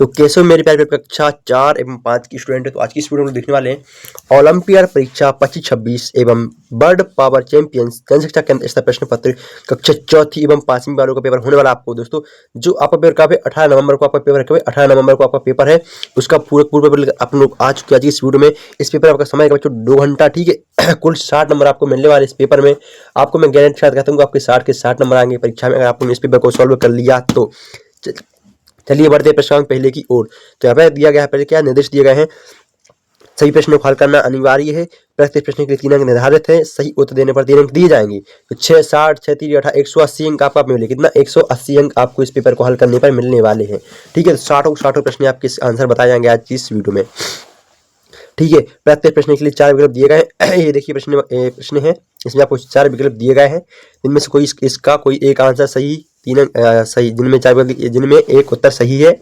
तो कैसे हो मेरे प्यारे कक्षा 4 एवं 5 की स्टूडेंट है। तो आज की इस वीडियो में देखने वाले हैं ओलंपियाड परीक्षा 25-26 एवं वर्ल्ड पावर चैंपियंस जनशिक्षा केंद्र स्तर प्रश्न पत्र कक्षा 4 एवं 5वीं वालों का पेपर होने वाला। आपको दोस्तों जो आपका पेपर कब है 18 नवंबर को आपका पेपर है। 18 नवंबर को आपका पेपर है, उसका पूरा पेपर आप लोग आ चुके आज की इस वीडियो में। इस पेपर आपका समय का बच्चों 2 घंटा, ठीक है। कुल 60 नंबर आपको मिलने वाले इस पेपर में। आपको मैं गारंटी के साथ कहता हूँ आपके 60 के 60 नंबर आएंगे परीक्षा में, अगर आपने इस पेपर को सॉल्व कर लिया तो। चलिए बढ़ते हैं प्रश्नांक पहले की ओर। तो यहाँ पे दिया गया है, पहले क्या निर्देश दिए गए हैं। सही प्रश्नों को हल करना अनिवार्य है। प्रत्येक प्रश्न के लिए 3 अंक निर्धारित है। सही उत्तर देने पर 3 अंक दिए जाएंगे। तो 6, 60, 6, 3, 18, 180 अंक आपको मिले। कितना? 180 अंक आपको इस पेपर को हल करने पर मिलने वाले हैं, ठीक है। 60 प्रश्न आपके आंसर बताए जाएंगे आज की इस वीडियो में, ठीक है। प्रत्येक प्रश्न के लिए 4 विकल्प दिए गए हैं। ये देखिए प्रश्न है, इसमें आपको 4 विकल्प दिए गए हैं। इनमें से कोई इसका कोई एक आंसर सही, 3 अंक सही, जिनमें 4 विकल्प, जिनमें एक उत्तर सही है।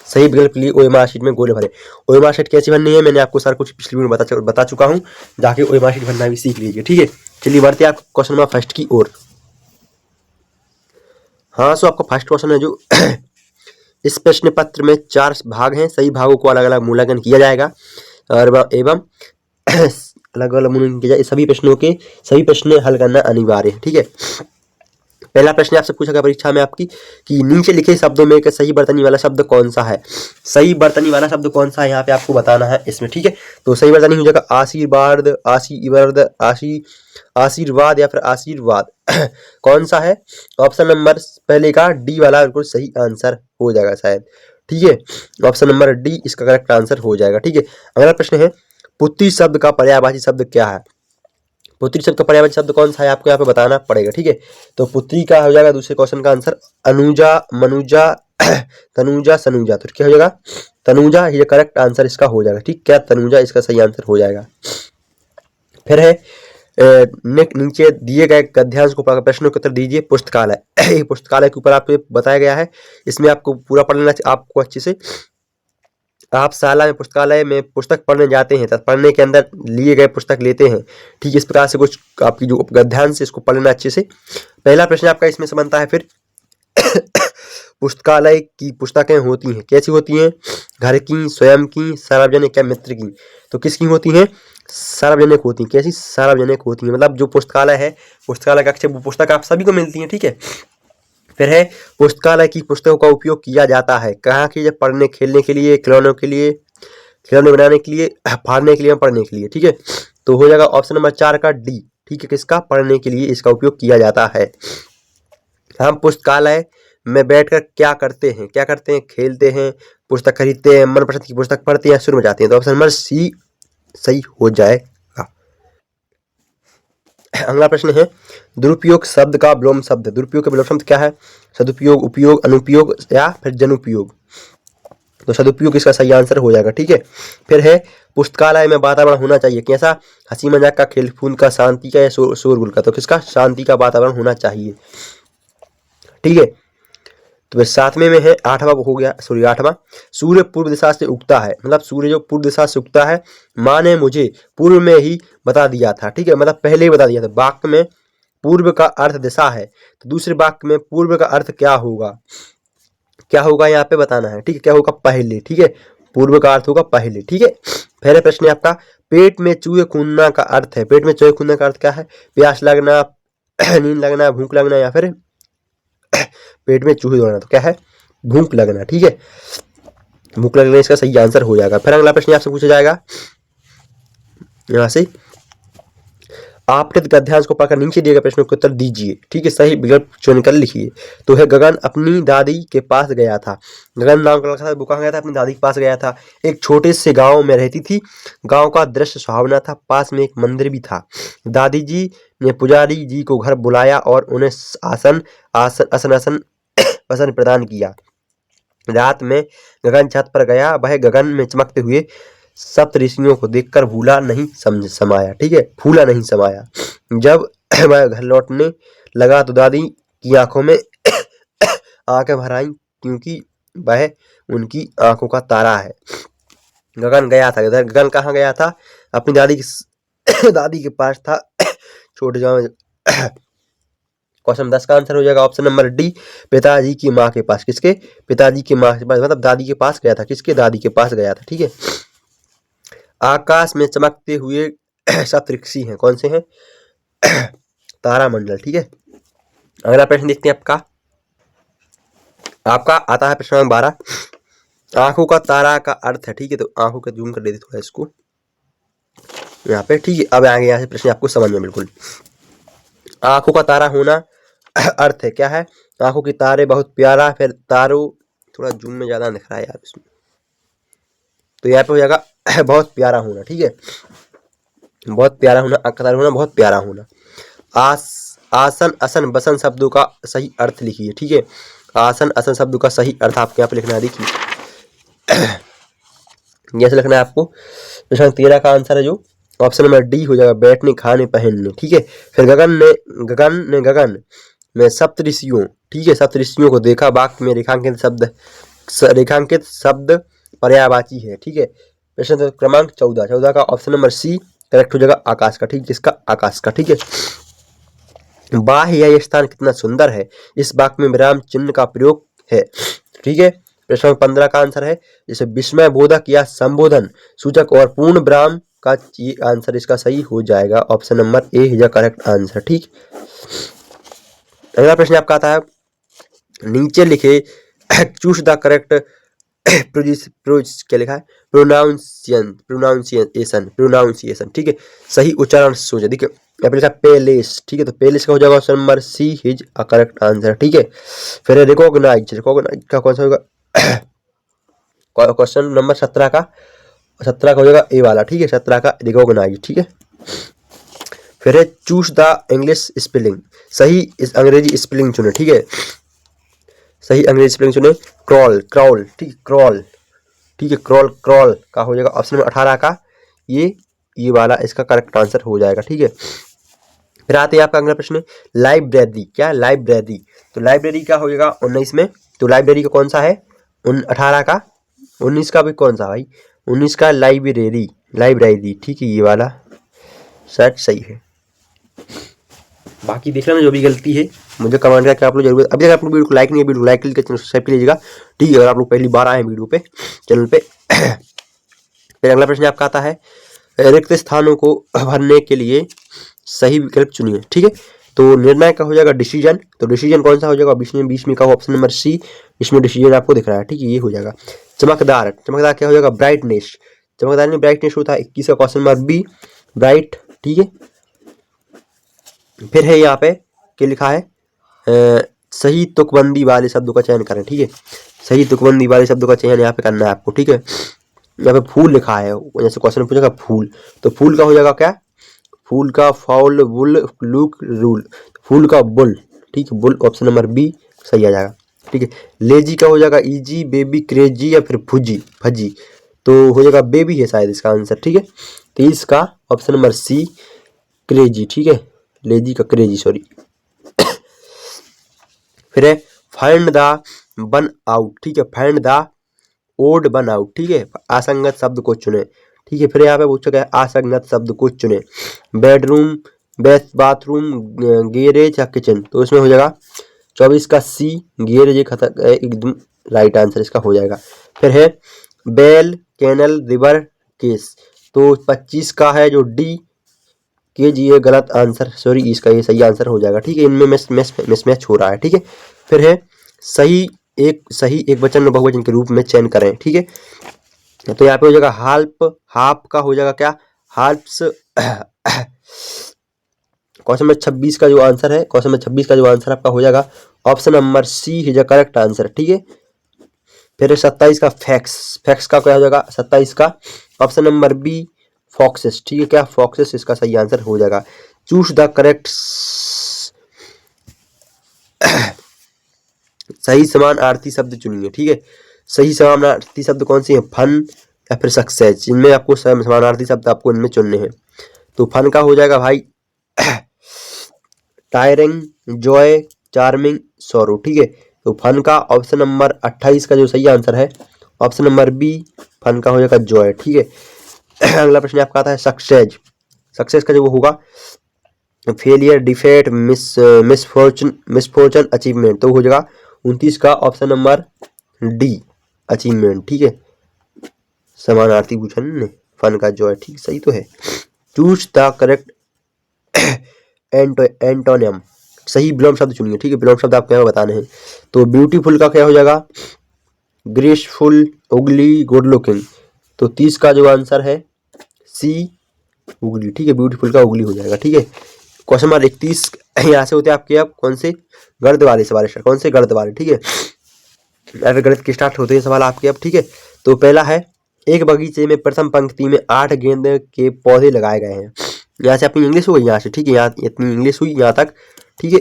सही विकल्प के लिए ओएमआर शीट में गोले भरे। ओएमआर शीट कैसी भरनी है मैंने आपको सारा कुछ पिछली वीडियो में बता चुका हूँ, जाके ओएमआर शीट भरना भी सीख लीजिए, ठीक है। चलिए बढ़ते हैं आप क्वेश्चन नंबर फर्स्ट की ओर। हाँ, सो आपका फर्स्ट क्वेश्चन है जो इस प्रश्न पत्र में 4 भाग हैं। सही भागों को अलग अलग मूल्यांकन किया जाएगा और एवं अलग अलग मूल्यांकन किया जाए। सभी प्रश्न हल करना अनिवार्य है, ठीक है। पहला प्रश्न आपसे पूछा गया परीक्षा में आपकी कि नीचे लिखे शब्दों में सही वर्तनी वाला शब्द कौन सा है। सही वर्तनी वाला शब्द कौन सा है यहाँ पे आपको बताना है इसमें, ठीक है। तो सही वर्तनी हो जाएगा आशीर्वाद, आशीर्वाद या फिर आशीर्वाद। कौन सा है? ऑप्शन नंबर पहले का डी वाला बिल्कुल सही आंसर हो जाएगा शायद, ठीक है। ऑप्शन नंबर डी इसका करेक्ट आंसर हो जाएगा, ठीक है। अगला प्रश्न है पुत्री शब्द का पर्यायवाची शब्द क्या है। पुत्री शब्द का पर्यायवाची शब्द कौन सा है आपको यहाँ पे बताना पड़ेगा, ठीक है। तो पुत्री का हो जाएगा दूसरे क्वेश्चन का आंसर अनुजा, मनुजा, तनुजा, सनुजा। तो क्या हो जाएगा? तनुजा ये करेक्ट आंसर इसका हो जाएगा, ठीक। क्या? तनुजा इसका सही आंसर हो जाएगा। फिर है नीचे दिए गए गद्यांश को पढ़कर प्रश्नों के उत्तर दीजिए। पुस्तकालय पुस्तकालय के ऊपर आपको बताया गया है, इसमें आपको पूरा पढ़ लेना चाहिए आपको अच्छे से। आप शाला में पुस्तकालय में पुस्तक पढ़ने जाते हैं, तब पढ़ने के अंदर लिए गए पुस्तक लेते हैं, ठीक। इस प्रकार से कुछ आपकी जो गद्यांश है इसको पढ़ लेना अच्छे से। पहला प्रश्न आपका इसमें से बनता है फिर पुस्तकालय की पुस्तकें होती हैं, कैसी होती हैं? घर की, स्वयं की, सार्वजनिक या मित्र की। तो किसकी होती हैं? सार्वजनिक होती हैं। कैसी? सार्वजनिक होती हैं। मतलब जो पुस्तकालय है, पुस्तकालय कक्ष, वो पुस्तक आप सभी को मिलती है, ठीक है। फिर है पुस्तकालय की पुस्तकों का उपयोग किया जाता है कहाँ कीजिए? पढ़ने, खेलने के लिए, खिलौनों के लिए, खिलौने बनाने के लिए, फाड़ने के लिए, पढ़ने के लिए, ठीक है। तो हो जाएगा ऑप्शन नंबर 4 का डी, ठीक है। किसका? पढ़ने के लिए इसका उपयोग किया जाता है। हम पुस्तकालय में बैठकर क्या करते हैं? क्या करते हैं? खेलते हैं, पुस्तक खरीदते हैं, मनपसंद की पुस्तक पढ़ते हैं, शुरू में जाते हैं। तो ऑप्शन नंबर सी सही हो जाएगा। अगला प्रश्न है दुरुपयोग शब्द का विलोम शब्द। दुरुपयोग का विलोम शब्द क्या है? सदुपयोग, उपयोग, अनुपयोग या फिर जनुपयोग। तो सदुपयोग इसका सही आंसर हो जाएगा, ठीक है। फिर है पुस्तकालय में वातावरण होना चाहिए कैसा? हंसी मजाक का, खेल कूद का, शांति का या शोरगुल का। तो किसका? शांति का वातावरण होना चाहिए, ठीक है। तो फिर 7वें में है 8वां हो गया, सॉरी 8वां। सूर्य पूर्व दिशा से उगता है, मतलब सूर्य जो पूर्व दिशा से उगता है, माँ ने मुझे पूर्व में ही बता दिया था, ठीक है। मतलब पहले ही बता दिया था। वाक्य में पूर्व का अर्थ दिशा है, तो दूसरे वाक्य में पूर्व का अर्थ क्या होगा? क्या होगा यहाँ पे बताना है, ठीक है। क्या होगा? पहले, ठीक है। पूर्व का अर्थ होगा पहले, ठीक है। पहले प्रश्न है आपका पेट में चूहे खूनना का अर्थ है। पेट में चूहे खूनना का अर्थ क्या है? प्यास लगना, नींद लगना, भूख लगना या फिर पेट में चूहे दौड़ना। तो क्या है? भूख लगना, ठीक है। भूख लगना इसका सही आंसर हो जाएगा। फिर अगला प्रश्न आपसे पूछा जाएगा यहाँ से आपके गद्यांश को पढ़कर नीचे दिए गए प्रश्नों के उत्तर दीजिए, ठीक है। सही विकल्प चुनकर लिखिए। तो है गगन अपनी दादी के पास गया था। गगन नाम का लड़का था, वो कहाँ गया था? अपनी दादी के पास गया था। एक छोटे से गांव में रहती थी। गांव का दृश्य सुहावना था, पास में एक मंदिर भी था। दादी जी ने पुजारी जी को घर बुलाया और उन्हें आसन आसन आसन वसन प्रदान किया। रात में गगन छत पर गया, वह गगन में चमकते हुए सप्त ऋषियों को देखकर भूला नहीं समाया, ठीक है। फूला नहीं समाया। जब वह घर लौटने लगा तो दादी की आंखों में आंखें भर आईं, क्योंकि वह उनकी आंखों का तारा है। गगन गया था, गगन कहाँ गया था? अपनी दादी के पास था, छोटे गाँव में क्वेश्चन 10 का आंसर हो जाएगा ऑप्शन नंबर डी, पिताजी की माँ के पास। किसके? पिताजी की माँ के पास, मतलब दादी के पास गया था। किसके? दादी के पास गया था। ठीक है। आकाश में चमकते हुए सप्तऋषि हैं, कौन से हैं? तारामंडल। ठीक है। अगला प्रश्न देखते हैं आपका आता है प्रश्न नंबर 12। आंखों का तारा का अर्थ है। ठीक है, तो आंखों का जूम कर देते थोड़ा इसको यहाँ पे। ठीक है, अब आगे यहाँ से प्रश्न आपको समझ में बिल्कुल। आंखों का तारा होना अर्थ है क्या है? आंखों के तारे बहुत प्यारा, फिर तारों, थोड़ा जूम में ज्यादा दिख रहा है यार इसमें, तो यहाँ पे हो जाएगा बहुत प्यारा होना। ठीक है, बहुत प्यारा होना, आंख का तारा होना, बहुत प्यारा होना। आसन, असन, बसन शब्दों का सही अर्थ लिखिए। ठीक है, आसन, असन शब्दों का सही अर्थ आपको यहाँ पे लिखना है। देखिए जैसे लिखना है आपको। प्रश्न 13 का आंसर है जो ऑप्शन नंबर डी हो जाएगा, बैठने, खाने, पहनने। ठीक है। फिर गगन में सप्तऋषियों, ठीक है, सप्तऋषियों को देखा। वाक्य में रेखांकित शब्द पर्यायवाची है। ठीक है। प्रश्न क्रमांक 14 का ऑप्शन नंबर सी करेक्ट हो जाएगा, आकाश का। ठीक है, किसका? आकाश का। ठीक है। बाह्य यह स्थान कितना सुंदर है, इस वाक्य में विराम चिन्ह का प्रयोग है। ठीक है। प्रश्न 15 का आंसर है जैसे विस्मय बोधक या संबोधन सूचक और पूर्ण विराम का आंसर इसका सही हो जाएगा। Option number A is correct answer. ठीक। अगला प्रश्न आपका आता है, नीचे लिखे चूज द करेक्ट क्या लिखा है? प्रोनाउंसिएशन। ठीक है, सही उच्चारण सोचे। देखिए यहाँ पे लिखा पेलेस। ठीक है, तो पेलेस का हो जाएगा option number C is a correct answer. ठीक है। फिर रिकॉग्नाइज का कौन सा होगा? क्वेश्चन नंबर 17 का हो जाएगा ए वाला। ठीक है, 17 का रिकॉग्नाइज। ठीक है। फिर है चूज द इंग्लिश स्पेलिंग, सही इस अंग्रेजी स्पेलिंग चुने। ठीक है, सही अंग्रेजी स्पेलिंग चुने। क्रॉल। ठीक, क्रॉल। ठीक है, क्रॉल का हो जाएगा ऑप्शन नंबर 18 का ये वाला इसका करेक्ट आंसर हो जाएगा। ठीक है। फिर आते हैं आपका अगला प्रश्न, लाइब्रेरी। क्या? लाइब्रेरी। तो लाइब्रेरी का हो जाएगा 19 में। तो लाइब्रेरी का कौन सा है? 18 का। 19 का भी कौन सा भाई? 19 का लाइब्रेरी। ठीक है, ये वाला शायद सही है। बाकी देख लेना, जो भी गलती है मुझे कमेंट करके आप लोग जरूर। अभी तक आप लोग वीडियो को लाइक नहीं है, वीडियो को लाइक करके चैनल सब्सक्राइब कर लीजिएगा। ठीक है, अगर आप लोग पहली बार आए वीडियो पे चैनल पे। फिर अगला प्रश्न आपका आता है, रिक्त स्थानों को भरने के लिए सही विकल्प चुनिए। ठीक है, तो निर्णय का हो जाएगा डिसीजन। तो डिसीजन कौन सा हो जाएगा? बीच में का ऑप्शन नंबर सी, इसमें डिसीजन आपको दिख रहा है। ठीक है, ये हो जाएगा। चमकदार क्या हो जाएगा? ब्राइटनेस। चमकदार में ब्राइटनेस होता है। 21 का क्वेश्चन नंबर बी, ब्राइट। ठीक है। फिर है यहाँ पे क्या लिखा है? सही तुकबंदी वाले शब्दों का चयन करें। ठीक है, सही तुकबंदी वाले शब्दों का चयन यहाँ पे करना है आपको। ठीक है, यहाँ पे फूल लिखा है, जैसे क्वेश्चन पूछेगा फूल, तो फूल का हो जाएगा क्या? फूल का फाउल, वुल, लुक, रूल। फूल का बुल। ठीक है, बुल ऑप्शन नंबर बी सही आ जाएगा। ठीक है। लेजी का हो जाएगा इजी, बेबी, क्रेजी या फिर फजी। तो हो जाएगा बेबी है शायद इसका आंसर। ठीक है, तो इसका ऑप्शन नंबर सी क्रेजी। ठीक है, लेजी का क्रेजी, सॉरी। फिर है फाइंड द वन आउट। ठीक है, find the odd one out. ठीक है, असंगत शब्द को चुने। ठीक है, फिर यहाँ पे पूछा गया असंगत शब्द को चुने। बेडरूम, बाथरूम, गैरेज या किचन। तो इसमें हो जाएगा 24 का सी, गैरेज एकदम राइट आंसर इसका हो जाएगा। फिर है बेल, कैनल, रिवर, केस। तो 25 का है जो डी, के जी, ये गलत आंसर, सॉरी, इसका ये सही आंसर हो जाएगा। ठीक है, इनमें मिसमैच हो रहा है। ठीक है। फिर है सही एक वचन में बहुवचन के रूप में चयन करें। ठीक है, तो यहाँ पे हो जाएगा हाफ का हो जाएगा क्या? हाल्प्स। क्वेश्चन नंबर 26 का जो आंसर है, क्वेश्चन नंबर 26 का जो आंसर आपका हो जाएगा option number C is the correct answer. ठीक है। फिर 27 का फैक्स का क्या हो जाएगा? 27 का ऑप्शन नंबर बी फॉक्सेस। ठीक है, क्या? फॉक्सेस इसका सही आंसर हो जाएगा। चूज द करेक्ट, सही समानार्थी शब्द चुनिए। ठीक है, सही समानार्थी शब्द कौन से हैं? फन या फिर सक्सेस। इनमें आपको समानार्थी शब्द आपको इनमें चुनने हैं। तो फन का हो जाएगा भाई टायरिंग, जॉय, चार्मिंग, सोरो। ठीक है, तो फन का ऑप्शन नंबर 28 का जो सही आंसर है ऑप्शन नंबर बी, फन का हो जाएगा जॉय। ठीक है। अगला प्रश्न आपका आता है सक्सेस का जो होगा फेलियर, डिफेट, मिसफॉर्चून, अचीवमेंट। तो हो जाएगा 29 का ऑप्शन नंबर डी, अचीवमेंट। ठीक है, समानार्थी पूछा ने, फन का जॉय। ठीक, सही तो है। चूज द करेक्ट एंटोनियम, सही विलोम शब्द चुनिए। ठीक है, विलोम शब्द आपको यहाँ बताने हैं। तो ब्यूटीफुल का क्या हो जाएगा? Graceful, ugly, good looking. तो 30 का जो आंसर है सी, उगली। ठीक है, ब्यूटीफुल का उगली हो जाएगा। ठीक है, क्वेश्चन नंबर 31 यहाँ से होते हैं आपके। अब कौन से गणित वाले सवाल, कौन से गणित वाले? ठीक है, अगर गणित के स्टार्ट होते हैं सवाल आपके अब। ठीक है, तो पहला है, एक बगीचे में प्रथम पंक्ति में 8 गेंदे के पौधे लगाए गए हैं। यहाँ से अपनी इंग्लिश हो गई, यहाँ से। ठीक है, यहाँ इतनी इंग्लिश हुई यहाँ तक। ठीक है,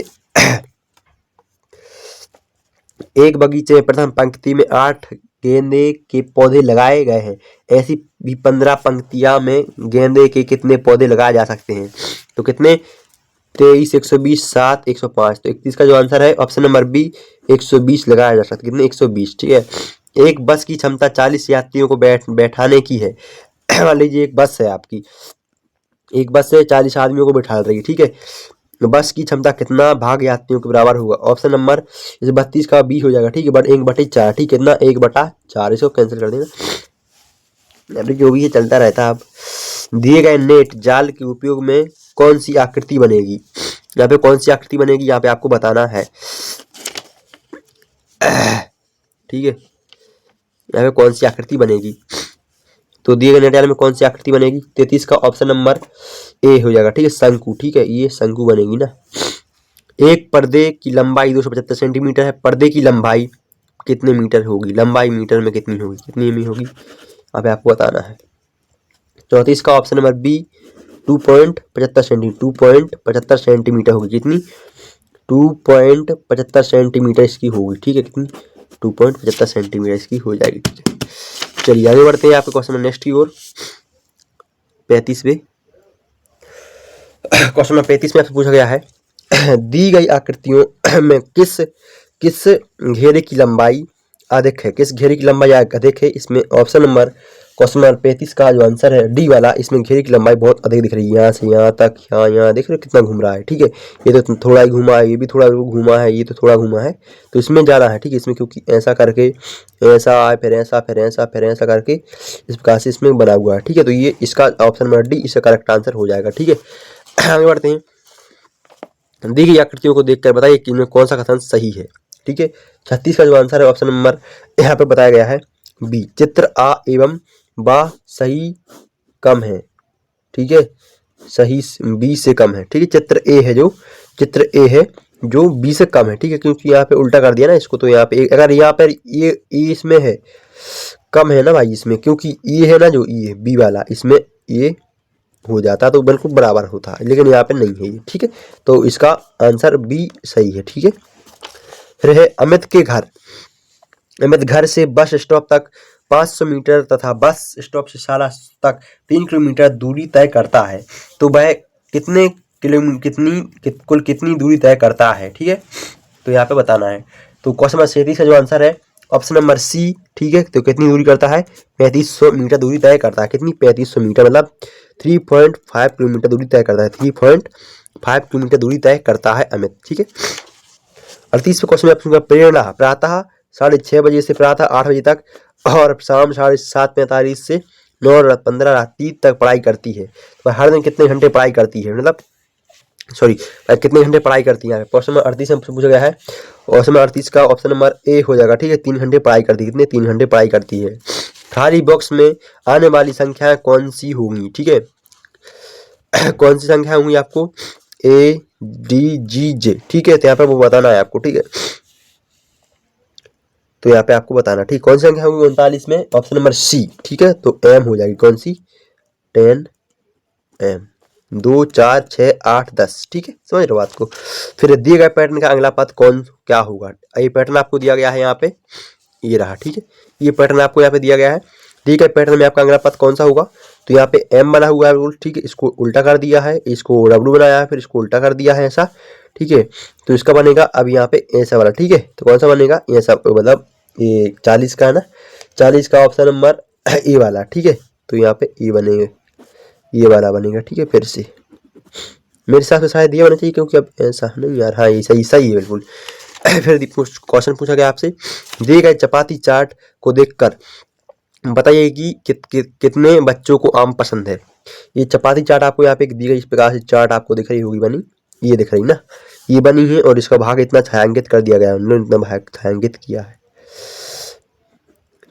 एक बगीचे में प्रथम पंक्ति में 8 गेंदे के पौधे लगाए गए हैं। ऐसी भी 15 पंक्तियां में गेंदे के कितने पौधे लगाए जा सकते हैं? तो कितने? 23, 120, 7, 105। तो 31 का जो आंसर है ऑप्शन नंबर बी, 120 लगाया जा सकता है। कितने? 120। ठीक है, एक बस की क्षमता 40 यात्रियों को बैठाने की है। मान लीजिए एक बस है आपकी, एक बस से 40 आदमियों को बैठा रही है। ठीक है, बस की क्षमता कितना भाग यात्रियों के बराबर होगा? ऑप्शन नंबर 32 का बी हो जाएगा। ठीक है, बट 1/4। ठीक है, कितना? 1/4। इसको कैंसिल कर देना, जो भी है चलता रहता है। अब दिए गए नेट जाल के उपयोग में कौन सी आकृति बनेगी? यहाँ पे कौन सी आकृति बनेगी यहाँ पे आपको बताना है। ठीक है, यहाँ पे कौन सी आकृति बनेगी? तो दिए गए नेट जाल में कौन सी आकृति बनेगी? 33 का ऑप्शन नंबर ए हो जाएगा। ठीक है, शंकु। ठीक है, ये शंकु बनेगी ना। एक पर्दे की लंबाई 275 सेंटीमीटर है। पर्दे की लंबाई कितने मीटर होगी? लंबाई मीटर में कितनी होगी? कितनी एमई होगी? यहाँ पे आपको बताना है। 34 का option number B, 2.75 centimetre. 2.75 centimetre होगी। कितनी? 2.75 सेंटीमीटर इसकी होगी। ठीक है, कितनी? 2.75 सेंटीमीटर इसकी हो जाएगी। ठीक है, चलिए आगे बढ़ते हैं आपके क्वेश्चन नेक्स्ट की ओर। 35वें क्वेश्चन नंबर 35 में आपसे पूछा गया है, दी गई आकृतियों में किस किस घेरे की लंबाई अधिक है? किस घेरे की लंबाई अधिक है? इसमें ऑप्शन नंबर क्वेश्चन नंबर 35 का जो आंसर है डी वाला, इसमें घेरे की लंबाई बहुत अधिक दिख रही है। यहाँ से यहाँ तक, यहाँ देख रहे हो कितना घूम रहा है। ठीक है, ये तो थोड़ा ही घूमा है, ये भी थोड़ा घूमा है, ये तो थोड़ा घूमा है, तो इसमें ज़्यादा है। ठीक है, इसमें क्योंकि ऐसा करके ऐसा आए, फिर ऐसा, फिर ऐसा, फिर ऐसा करके इस प्रकार से इसमें बना हुआ है। ठीक है, तो ये इसका ऑप्शन नंबर डी इसका करेक्ट आंसर हो जाएगा। ठीक है, आगे बढ़ते हैं। दी गई आकृतियों को देखकर बताइए कि इनमें कौन सा कथन सही है। ठीक है, 36 का जो आंसर है ऑप्शन नंबर यहाँ पे बताया गया है बी, चित्र आ एवं बा सही कम है। ठीक है, सही बी से कम है। ठीक है, चित्र ए है, जो चित्र ए है जो बी से कम है। ठीक है, क्योंकि यहाँ पे उल्टा कर दिया ना इसको, तो यहाँ पे अगर यहाँ पर ये इसमें है कम है ना भाई इसमें, क्योंकि ये है ना जो ये है बी वाला, इसमें ये हो जाता तो बिल्कुल बराबर होता, लेकिन यहाँ पे नहीं है ये। ठीक है, तो इसका आंसर बी सही है। ठीक है, फिर है अमित के घर। अमित घर से बस स्टॉप तक 500 मीटर तथा बस स्टॉप से शाला तक 3 किलोमीटर दूरी तय करता है। तो वह कितने किलोमीटर कुल कितनी दूरी तय करता है? ठीक है, तो यहाँ पे बताना है। तो क्वेश्चन नंबर 37 का जो आंसर है ऑप्शन नंबर सी। ठीक है, तो कितनी दूरी करता है? 3500 मीटर दूरी तय करता है। कितनी? 3500 मीटर, मतलब 3.5 किलोमीटर दूरी तय करता है। 3.5 किलोमीटर दूरी तय करता है अमित। ठीक है, 38वें क्वेश्चन में पूछूंगा, प्रेरणा प्रातः 6:30 बजे से प्रातः 8 बजे तक और शाम 7:45 से 9:15 रात्रि तक पढ़ाई करती है। तो हर दिन कितने घंटे पढ़ाई करती है? मतलब सॉरी, कितने घंटे पढ़ाई करती है? क्वेश्चन नंबर 38 में पूछा गया है, क्वेश्चन नंबर 38 का ऑप्शन नंबर ए हो जाएगा। ठीक है, 3 घंटे पढ़ाई करती है। कितने? 3 घंटे पढ़ाई करती है। खाली बॉक्स में आने वाली संख्याएं कौन सी होंगी? ठीक है, कौन सी संख्या होंगी आपको? ए डी जी जे। ठीक है, तो यहाँ पर वो बताना है आपको। ठीक है, तो यहाँ पे आपको बताना, ठीक, कौन सी संख्या होगी 39 में? Option number C. ठीक है, तो एम हो जाएगी। कौन सी? 10 एम। 2, 4, 6, 8, 10। ठीक है, समझ रहे हो बात को। फिर दिए गए पैटर्न का अगला पद कौन क्या होगा? ये पैटर्न आपको दिया गया है यहाँ पे, ये रहा। ठीक है, ये पैटर्न आपको यहाँ पे दिया गया है। दिए गए पैटर्न में आपका अगला पद कौन सा होगा? तो यहाँ पे एम बना हुआ है रूल। ठीक है, इसको उल्टा कर दिया है, इसको डब्ल्यू बनाया है, फिर इसको उल्टा कर दिया है ऐसा। ठीक है, तो इसका बनेगा अब यहाँ पे ऐसा वाला। ठीक है, तो कौन सा बनेगा? ऐसा, मतलब ये 40 का है ना, 40 का ऑप्शन नंबर ए वाला। ठीक है, तो यहाँ पे ए बनेगा, ये वाला बनेगा। ठीक है, फिर से मेरे हिसाब से शायद ये होना चाहिए, क्योंकि अब ऐसा नहीं यार, हाँ ये सही सही है बिल्कुल। फिर क्वेश्चन पूछा गया आपसे, दिए गए चपाती चार्ट को देखकर बताइए कि कितने बच्चों को आम पसंद है। ये चपाती चार्ट आपको यहाँ पे दी गई, इस प्रकार से चार्ट आपको दिख रही होगी बनी, ये दिख रही ना, ये बनी है और इसका भाग इतना छायांकित कर दिया गया है, उन्होंने इतना भाग छायांकित किया है,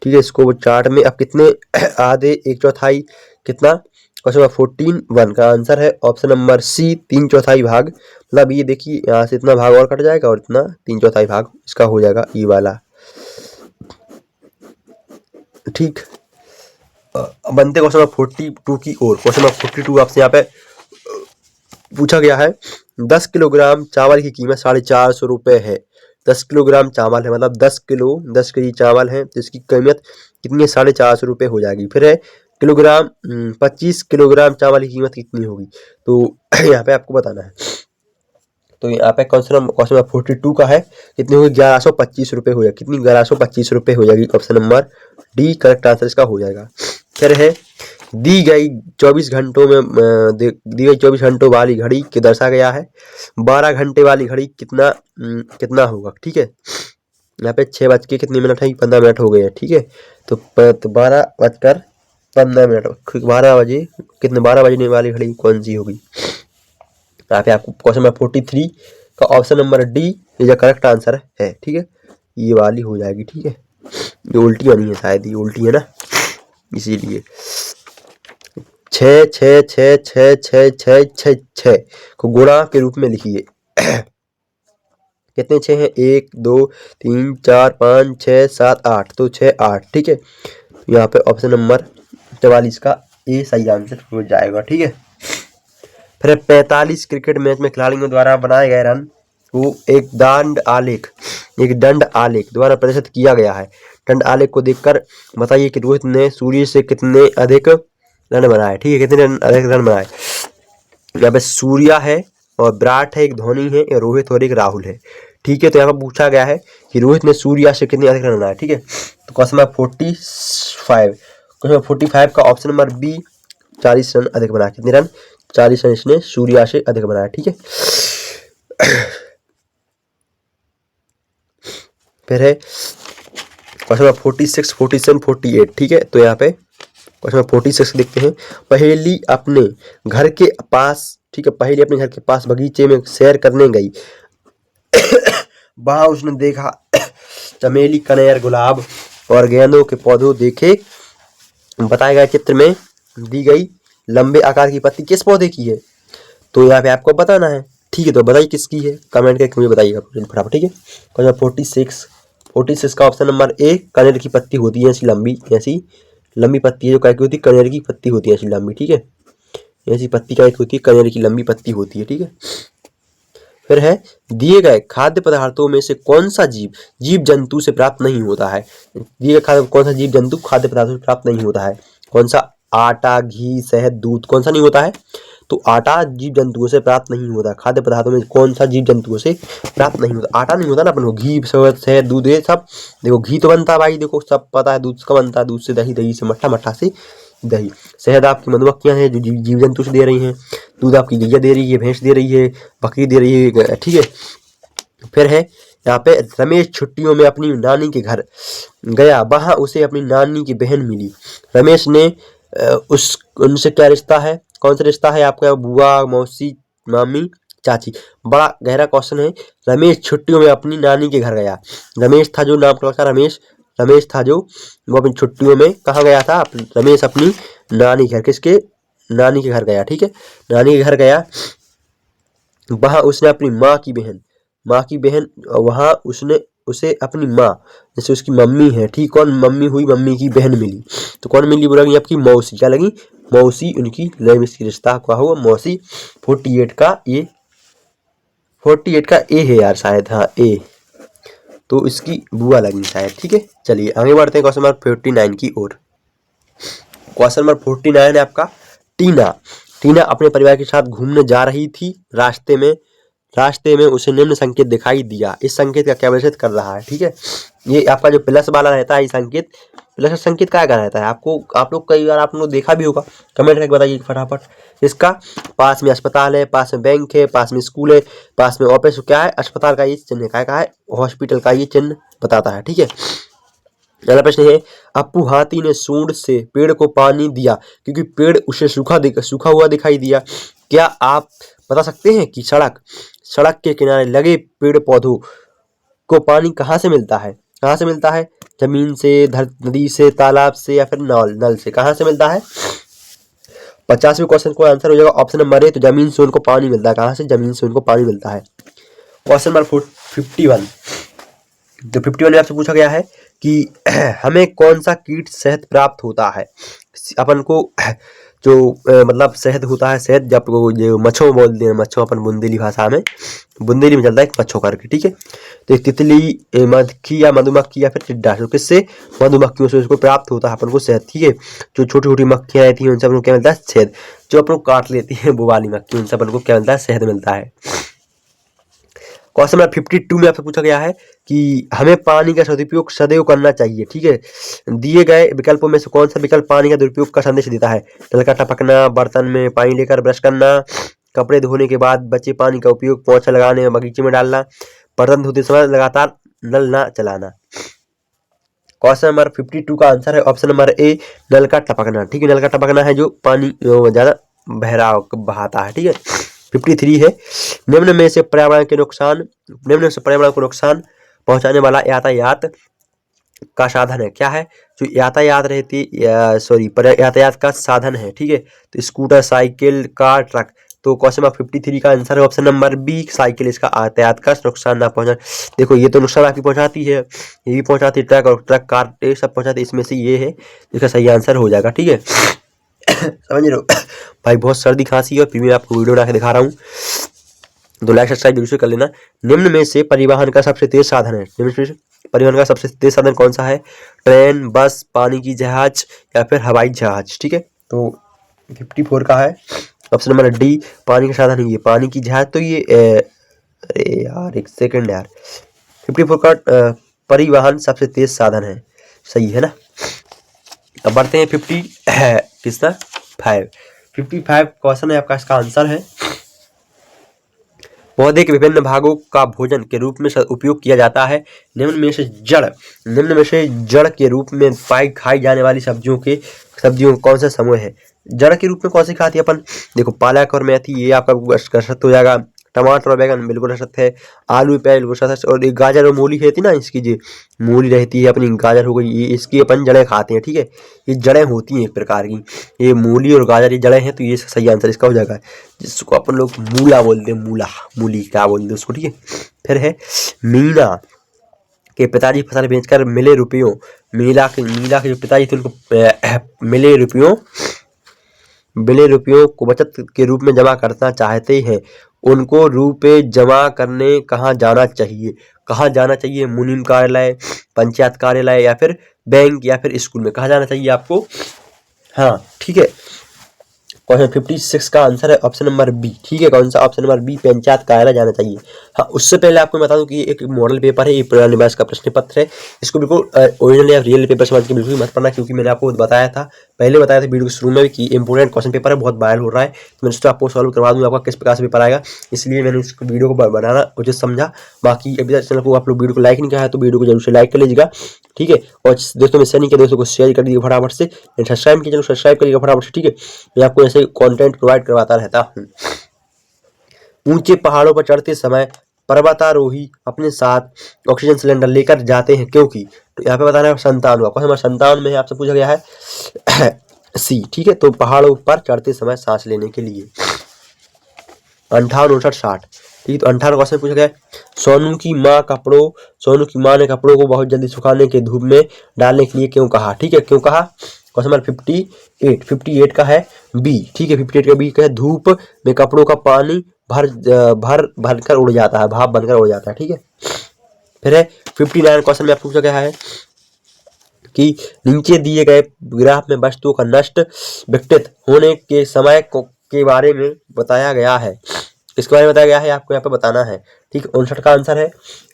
ठीक है। इसको वो चार्ट में अब कितने आधे, एक चौथाई, कितना, क्वेश्चन नंबर 14 का आंसर है ऑप्शन नंबर सी, 3/4 भाग। मतलब ये देखिए यहाँ से इतना भाग और कट जाएगा और इतना 3/4 भाग इसका हो जाएगा, ये वाला, ठीक। बनते क्वेश्चन नंबर 42 की ओर। क्वेश्चन नंबर 42 आपसे यहाँ पे पूछा गया है, 10 किलोग्राम चावल की कीमत 450 रुपये है। 10 किलोग्राम चावल है, मतलब 10 केजी चावल है, तो इसकी कीमत कितनी है, 450 रुपये हो जाएगी। फिर है किलोग्राम 25 किलोग्राम चावल की कीमत कितनी होगी, तो यहाँ पे आपको बताना है। तो यहाँ पे क्वेश्चन नंबर 42 का है, कितनी होगी, 1125 रुपये हो जाएगी। कितनी, 1125 रुपये हो जाएगी, option number D correct answer इसका हो जाएगा। फिर है, दी गई 24 घंटों में दी गई 24 घंटों वाली घड़ी के दर्शा गया है, 12 घंटे वाली घड़ी कितना होगा, ठीक है। यहाँ पे 6 बज के कितने मिनट है, 15 मिनट हो गए हैं, ठीक है। तो 12:15, 12 बजे कितने, 12 बजने वाली घड़ी कौन सी होगी। यहाँ पे आपको क्वेश्चन नंबर 43 का ऑप्शन नंबर डी ये जो करेक्ट आंसर है, ठीक है, ये वाली हो जाएगी, ठीक है। ये उल्टी बनी है शायद, ये उल्टी है ना, इसीलिए 6 को गुणा के रूप में लिखिए। कितने 6 हैं, 1 2 3 4 5 6 7 8, तो 6 8, ठीक है। यहाँ पे ऑप्शन नंबर 44 का ए सही आंसर हो जाएगा, ठीक है। फिर 45 क्रिकेट मैच में खिलाड़ियों द्वारा बनाए गए रन को एक दंड आलेख द्वारा प्रदर्शित किया गया है। दंड आलेख को देखकर बताइए कि रोहित ने सूर्य से कितने अधिक रन बनाए, ठीक है, कितने अधिक रन बनाए। यहाँ पे सूर्या है और विराट है, एक धोनी है, एक रोहित और एक राहुल है, ठीक है। तो यहाँ पे पूछा गया है कि रोहित ने सूर्या से कितने अधिक रन बनाए, ठीक है। तो क्वेश्चन नंबर 45 का ऑप्शन नंबर बी, 40 रन अधिक बनाया। कितने रन, 40 रन इसने सूर्या से अधिक बनाया, ठीक है। फिर है क्वेश्चन नंबर 46 47 48, ठीक है। तो यहाँ पे क्वेश्चन नंबर 46 देखते हैं, पहेली अपने घर के पास, ठीक है, पहेली अपने घर के पास बगीचे में सैर करने गई, वहां उसने देखा चमेली, कनेर, गुलाब और गेंदों के पौधों देखे। बताए गए चित्र में दी गई लंबे आकार की पत्ती किस पौधे की है, तो यहाँ पे आपको बताना है, ठीक है। तो बताइए किसकी है, कमेंट करके मुझे बताइएगा फटाफट, ठीक है। क्वेश्चन 46 का ऑप्शन नंबर ए, कनेर की पत्ती होती है, ऐसी लंबी पत्ती है जो क्या होती है, कनेर की पत्ती होती है, ऐसी लंबी, ठीक है। ऐसी पत्ती क्या होती है, कनेर की लंबी पत्ती होती है, ठीक है। फिर है, दिए गए खाद्य पदार्थों में से कौन सा जीव जंतु से प्राप्त नहीं होता है। दिए गए कौन सा जीव जंतु खाद्य पदार्थों से प्राप्त नहीं होता है, कौन सा, आटा, घी, शहद, दूध, कौन सा नहीं होता है, तो आटा जीव जंतुओं से प्राप्त नहीं होता। खाद्य पदार्थों में कौन सा जीव जंतुओं से प्राप्त नहीं होता, आटा नहीं होता ना अपन को, घी, शहद, दूध, ये सब, देखो घी तो बनता है भाई, देखो सब पता है, दूध का बनता है, दूध से दही, दही से मट्ठा, मट्ठा से दही, शहद आपकी मधुमक्खियां हैं जो जीव जंतु से दे रही हैं, दूध आपकी गैया दे रही है, भैंस दे रही है, बकरी दे रही है, ठीक है। फिर है यहाँ पे, रमेश छुट्टियों में अपनी नानी के घर गया, वहां उसे अपनी नानी की बहन मिली। रमेश ने उनसे क्या रिश्ता है, कौन सा रिश्ता है आपका, बुआ, मौसी, मामी, चाची। बड़ा गहरा क्वेश्चन है। रमेश छुट्टियों में अपनी नानी के घर गया, रमेश था जो नाम का रमेश था जो वो अपनी छुट्टियों में कहाँ गया था, रमेश अपनी नानी घर, किसके, नानी के घर गया, ठीक है, नानी के घर गया। वहां उसने अपनी माँ की बहन वहां उसने उसे अपनी माँ, जैसे उसकी मम्मी है, ठीक, कौन मम्मी हुई, मम्मी की बहन मिली, तो कौन मिली, बोला आपकी मौसी, क्या लगी, मौसी, उनकी रमेश की रिश्ता क्या हुआ, मौसी। 48 का ए है यार शायद, हाँ ए, तो इसकी बुआ लगी शायद, ठीक है। चलिए आगे बढ़ते हैं क्वेश्चन नंबर 49 की ओर। क्वेश्चन नंबर 49 है आपका, टीना अपने परिवार के साथ घूमने जा रही थी, रास्ते में उसे निम्न संकेत दिखाई दिया, इस संकेत का क्या प्रदर्शित कर रहा है, ठीक है। ये आपका जो प्लस वाला रहता है, ये संकेत विलक्षण संकेत क्या रहता है? आपको आप लोग कई बार आप लोग देखा भी होगा, कमेंट करके बताइए फटाफट। इसका पास में अस्पताल है, पास में बैंक है, पास में स्कूल है, पास में ऑफिस, क्या है? अस्पताल का ये चिन्ह का है, हॉस्पिटल का ये चिन्ह बताता है, ठीक है। अगला प्रश्न है, अपू हाथी ने सूंड से पेड़ को पानी दिया क्योंकि पेड़ उसे सूखा हुआ दिखाई दिया। क्या आप बता सकते हैं कि सड़क के किनारे लगे पेड़ पौधों को पानी कहाँ से मिलता है? कहाँ से मिलता है? जमीन से, नदी से, तालाब से, या फिर नल से? कहाँ से मिलता है? 50वें क्वेश्चन को आंसर हो जाएगा ऑप्शन नंबर ए, तो जमीन से उनको पानी मिलता है। कहाँ से? जमीन से उनको पानी मिलता है। क्वेश्चन नंबर 51, तो 51 में आपसे पूछा गया है कि हमें कौन सा कीट शहद प्राप्त होता है? अपन को जो मतलब शहद होता है, शहद जब जो मच्छों बोलते हैं, मच्छों अपन बुंदेली भाषा में, बुंदेली में चलता है मच्छों करके, ठीक है। तो एक तितली, मधुमक्खी या मधुमक्खी या फिर टिड्डा, तो किससे? मधुमक्खियों से उसको प्राप्त होता है अपन को शहद, ठीक है। जो छोटी छोटी मक्खियाँ रहती हैं उनसे अपन को क्या मिलता है? शहद। जो अपन को काट लेती है वो वाली मक्खी, उनसे अपन को क्या मिलता है? शहद मिलता है। क्वेश्चन नंबर 52 में आपसे पूछा गया है कि हमें पानी का सदुपयोग सदैव करना चाहिए, ठीक है। दिए गए विकल्पों में से कौन सा विकल्प पानी का दुरुपयोग का संदेश देता है? नल का टपकना, बर्तन में पानी लेकर ब्रश करना, कपड़े धोने के बाद बचे पानी का उपयोग पोछा लगाने में बगीचे में डालना, बर्तन धोते समय लगातार नल ना चलाना। क्वेश्चन नंबर 52 का आंसर है ऑप्शन नंबर ए, नल का टपकना, ठीक है। नल का टपकना है जो पानी ज्यादा बहाता है, ठीक है। 53 है, निम्न में से पर्यावरण को नुकसान पहुंचाने वाला यातायात का साधन है, क्या है? जो यातायात का साधन है, ठीक है। तो स्कूटर, साइकिल, कार, ट्रक। तो क्वेश्चन नंबर 53 का आंसर है ऑप्शन नंबर बी, साइकिल इसका यातायात का नुकसान ना पहुंचा। देखो ये तो नुकसान आपकी पहुंचाती है, ये भी पहुंचाती है, ट्रक और ट्रक, कार, ये सब पहुंचाती है, इसमें से ये है इसका सही आंसर हो जाएगा, ठीक है। समझ रहे हो भाई? बहुत सर्दी खांसी है और फिर मैं आपको वीडियो बना के दिखा रहा हूँ, तो लाइक सब्सक्राइब जरूर से कर लेना। निम्न में से परिवहन का सबसे तेज साधन है, निम्न में से परिवहन का सबसे तेज साधन कौन सा है? ट्रेन, बस, पानी की जहाज या फिर हवाई जहाज, ठीक है। तो 54 का है ऑप्शन नंबर डी, पानी का साधन है ये, पानी की जहाज। तो ये अरे यार एक सेकंड यार, 54 का परिवहन सबसे तेज साधन है, सही है ना। अब बढ़ते हैं 55 क्वेश्चन है आपका, इसका आंसर है, पौधे के विभिन्न भागों का भोजन के रूप में उपयोग किया जाता है। निम्न में से जड़ के रूप में खाई जाने वाली सब्जियों कौन सा समूह है? जड़ के रूप में कौन सी खाती है अपन? देखो पालक और मेथी ये आपका गशत हो जाएगा, टमाटर और बैगन बिल्कुल रसत है, आलू प्याज बिल्कुल रसत, और एक गाजर और मूली रहती है ना, इसकी जो मूली रहती है अपनी, गाजर हो गई, ये इसकी अपन जड़ें खाते हैं, ठीक है। ये जड़ें होती हैं एक प्रकार की, ये मूली और गाजर ये जड़ें हैं, तो ये सही आंसर इसका हो जाएगा, जिसको अपन लोग मूला बोलते हैं, मूली क्या बोलते हैं उसको, ठीक है। फिर है मीना के पिताजी फसल बेचकर मिले रुपयों, मीना के जो पिताजी थे उनको मिले रुपयों को बचत के रूप में जमा करना चाहते हैं, उनको रुपए जमा करने कहाँ जाना चाहिए? मुनीम कार्यालय, पंचायत कार्यालय या फिर बैंक या फिर स्कूल में? कहाँ जाना चाहिए आपको? हाँ ठीक है, क्वेश्चन 56 का आंसर है ऑप्शन नंबर बी, ठीक है। कौन सा? ऑप्शन नंबर बी, पंचायत कार्यालय जाना चाहिए। हाँ, उससे पहले आपको बता दूं कि ये एक मॉडल पेपर है, ये पुराने निवास का प्रश्न पत्र है, इसको बिल्कुल ओरिजिनल या रियल पेपर समझ के बिल्कुल मत पढ़ना, क्योंकि मैंने आपको बताया था वीडियो के शुरू में भी कि इंपोर्टेंट क्वेश्चन पेपर है, बहुत वायरल हो रहा है, तो मैं उसको आपको सॉल्व करवा दूंगा आपका किस प्रकार से पेपर आएगा, इसलिए मैंने इस वीडियो को बनाना उचित समझा। बाकी अभी तक चैनल को आप लोग वीडियो को लाइक नहीं किया है तो वीडियो को जरूर से लाइक कर लीजिएगा, ठीक है। और दोस्तों में शेयर नहीं किया दोस्तों को शेयर कर दीजिए फटाफट से, सब्सक्राइब कीजिए, सब्सक्राइब करिएगा फटाफट से, ठीक है। मैं आपको ऐसे कंटेंट प्रोवाइड करवाता रहता हूँ। ऊंचे पहाड़ों पर चढ़ते समय पर्वतारोही अपने साथ ऑक्सीजन सिलेंडर लेकर जाते हैं क्योंकि? तो यहाँ पे बताना है 57 का, 57 में आपसे पूछा गया है सी, ठीक है। तो पहाड़ों पर चढ़ते समय सांस लेने के लिए। 58, 59, 60, ठीक है। तो 58 क्वेश्चन पूछा गया है, सोनू की माँ ने कपड़ों को बहुत जल्दी सुखाने के धूप में डालने के लिए क्यों कहा? ठीक है, क्यों कहा? क्वेश्चन नंबर 58 का है बी, ठीक है। 58 का बी का है, धूप में कपड़ों का पानी भर कर उड़ जाता है, भाप बनकर उड़ जाता है, ठीक है। फिर है 59 क्वेश्चन में आपको पूछा गया है कि नीचे दिए गए ग्राफ में वस्तुओं का नष्ट विकटित होने के समय के बारे में बताया गया है, किसके बारे में बताया गया है आपको यहाँ पे बताना है, ठीक है। 59 का आंसर है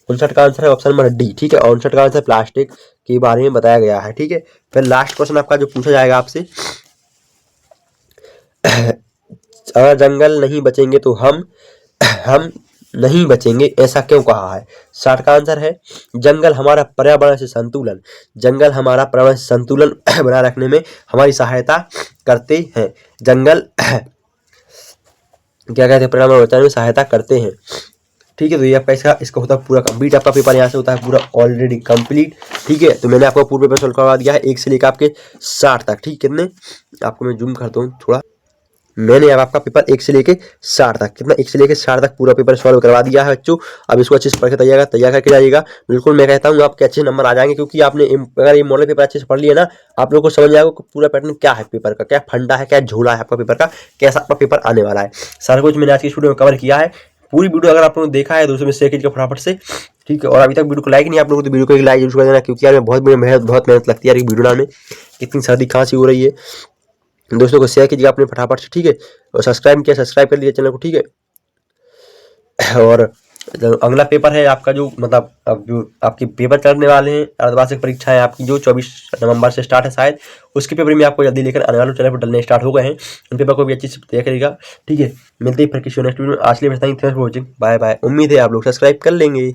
59 का आंसर है ऑप्शन नंबर डी, ठीक है। 59 का आंसर प्लास्टिक के बारे में बताया गया है, ठीक है। फिर लास्ट क्वेश्चन आपका जो पूछा जाएगा आपसे, अगर जंगल नहीं बचेंगे तो हम नहीं बचेंगे, ऐसा क्यों कहा है? 60 का आंसर है जंगल हमारा पर्यावरण से संतुलन, जंगल हमारा पर्यावरण से संतुलन बनाए रखने में हमारी सहायता करते हैं। जंगल क्या कहते हैं, पर्यावरण बचाने में सहायता करते हैं, ठीक है। तो ये आपका इसका होता है पूरा कंप्लीट, आपका पेपर यहाँ से होता है पूरा ऑलरेडी कंप्लीट, ठीक है। तो मैंने आपको पूरा पेपर सॉल्व करवा दिया है 1 से लेकर आपके 60 तक, ठीक। कितने, आपको मैं जूम करता हूँ थोड़ा, मैंने अब आपका पेपर 1 से लेके 60 तक, कितना 1 से लेके 60 तक पूरा पेपर सॉल्व करवा दिया है बच्चों। अब इसको अच्छे से पढ़ के तैयार करके जाइएगा। बिल्कुल मैं कहता हूँ आपके अच्छे नंबर आ जाएंगे, क्योंकि आपने अगर ये मॉडल पेपर अच्छे से पढ़ लिया ना, आप लोगों को समझ जाएगा पूरा पैटर्न क्या है पेपर का, क्या फंडा है, क्या झोला है आपका पेपर का, कैसा आपका पेपर आने वाला है। सारा कुछ मैंने आज की वीडियो में कवर किया है। पूरी वीडियो अगर आप लोगों ने देखा है तो उसमें शेयर कीजिएगा फटाफट से, ठीक है। और अभी तक वीडियो को लाइक नहीं आप लोगों को, तो वीडियो को एक लाइक जरूर कर देना, क्योंकि यार बहुत मेहनत लगती है यार वीडियो बनाने में। कितनी सर्दी खांसी हो रही है, दोस्तों को शेयर कीजिएगा अपने फटाफट से, ठीक है। और सब्सक्राइब कर लीजिए चैनल को, ठीक है। और अगला पेपर है आपका जो मतलब अब जो आपके पेपर चलने वाले हैं, अर्धवार्षिक परीक्षा है आपकी जो 24 नवंबर से स्टार्ट है शायद, उसके पेपर में आपको जल्दी लेकर आने वाले चैनल पर डलने स्टार्ट हो गए हैं। उन पेपर को भी अच्छी से तैयार करिएगा, ठीक है। मिलते ही फिर किसी नेक्स्ट वीडियो में। आज के लिए thanks for watching, bye bye. उम्मीद है आप लोग सब्सक्राइब कर लेंगे।